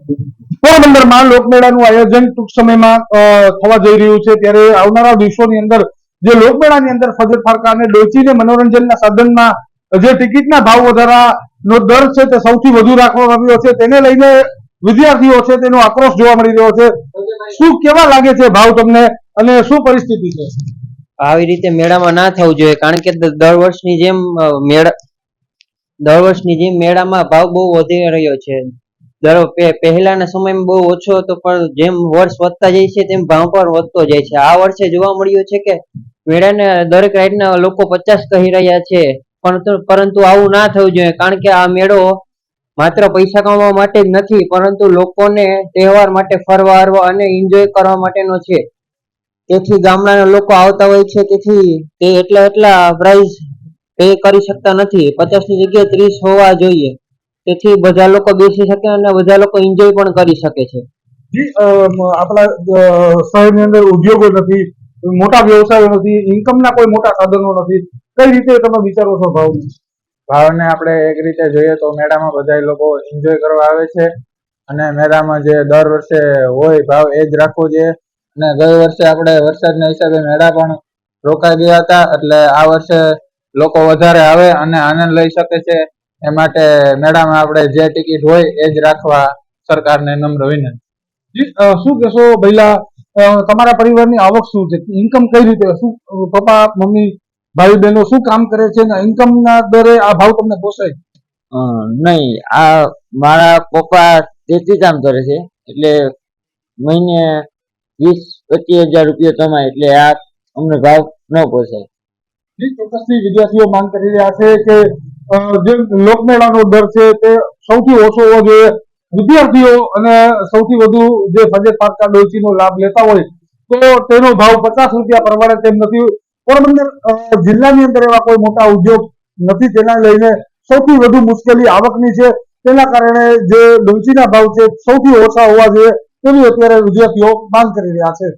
પોરબંદરમાં લોકમેળાનું આયોજન ટૂંક સમયમાં થવા જઈ રહ્યું છે, ત્યારે આવનારા દિવસોની અંદર જે લોકમેળાની અંદર ફજર ફાળકા અને ડોચીને મનોરંજનના સાધનમાં જે ટિકિટના ભાવ વધારાનો દર છે તે સૌથી વધુ રાખવામાં આવ્યો છે, તેને લઈને વિદ્યાર્થીઓ છે તેનો આક્રોશ જોવા મળી રહ્યો છે। શું કેવા લાગે છે ભાવ તમને અને શું પરિસ્થિતિ છે? આવી રીતે મેળામાં ના થવું જોઈએ, કારણ કે દર વર્ષની જેમ મેળામાં ભાવ બહુ વધી રહ્યો છે। પહેલાના સમયમાં બહુ ઓછો હતો, પણ જેમ વર્ષ વધતા જાય છે તેમ ભાવ પણ વધતો જાય છે। આ વર્ષે જોવા મળ્યું છે કે મેળાને દરેક રાઈડના લોકો 50 કહી રહ્યા છે, પરંતુ આવું ના થવું જોઈએ, કારણ કે આ મેળો માત્ર પૈસા કમાવા માટે જ નથી, પરંતુ લોકોને તહેવાર માટે ફરવા અને એન્જોય કરવા માટેનો છે। તેથી ગામડાના લોકો આવતા હોય છે, તેથી તે એટલા પ્રાઇસ પે કરી શકતા નથી। 50 ની જગ્યાએ 30 હોવા જોઈએ, તેથી બધા લોકો બેસી શકે અને બધા લોકો એન્જોય પણ કરી શકે છે। જી, આપણા શહેરની અંદર ઉદ્યોગો નથી, મોટા વ્યવસાયો નથી, ઇન્કમના કોઈ મોટા સાધનો નથી, કઈ રીતે તમે વિચારો છો ભાવને આપણે એક રીતે જોઈએ તો મેળામાં બધા લોકો એન્જોય કરવા આવે છે, અને મેળામાં જે દર વર્ષે હોય ભાવ એ જ રાખવો જોઈએ। અને ગઈ વર્ષે આપણે વરસાદના હિસાબે મેળા પણ રોકાઈ ગયા હતા, એટલે આ વર્ષે લોકો વધારે આવે અને આનંદ લઈ શકે છે, એ માટે મેળામાં આપણે જે ટિકિટ હોય એ જ રાખવા સરકારને નમ્ર વિનંતી। શું કહેશો ભઈલા, તમારા પરિવારની આવક શું છે, ઇન્કમ કઈ રીતે, શું પપ્પા મમ્મી ભાઈ બહેનો શું કામ કરે છે ને ઇન્કમના દરે આ ભાવ તમને પોસાય? નહીં, આ મારા પપ્પા ખેતી કામ કરે છે, એટલે મહિને 20-25 હજાર રૂપિયા કમાય, એટલે આ અમને ભાવ ન પોસાય। ચોક્કસથી વિદ્યાર્થીઓ માંગ કરી રહ્યા છે કે જે લોકમેળાનો દર છે તે સૌથી ઓછો હોવો જોઈએ। વિદ્યાર્થીઓ અને સૌથી વધુ જે ફજર ફાળકા ડોચીનો લાભ લેતા હોય તો તેનો ભાવ 50 રૂપિયા પરવડે તેમ નથી। પોરબંદર જિલ્લાની અંદર એવા કોઈ મોટા ઉદ્યોગ નથી, તેના લઈને સૌથી વધુ મુશ્કેલી આવકની છે, તેના કારણે જે ડોચીના ભાવ છે સૌથી ઓછા હોવા જોઈએ તેવી અત્યારે વિદ્યાર્થીઓ માંગ કરી રહ્યા છે।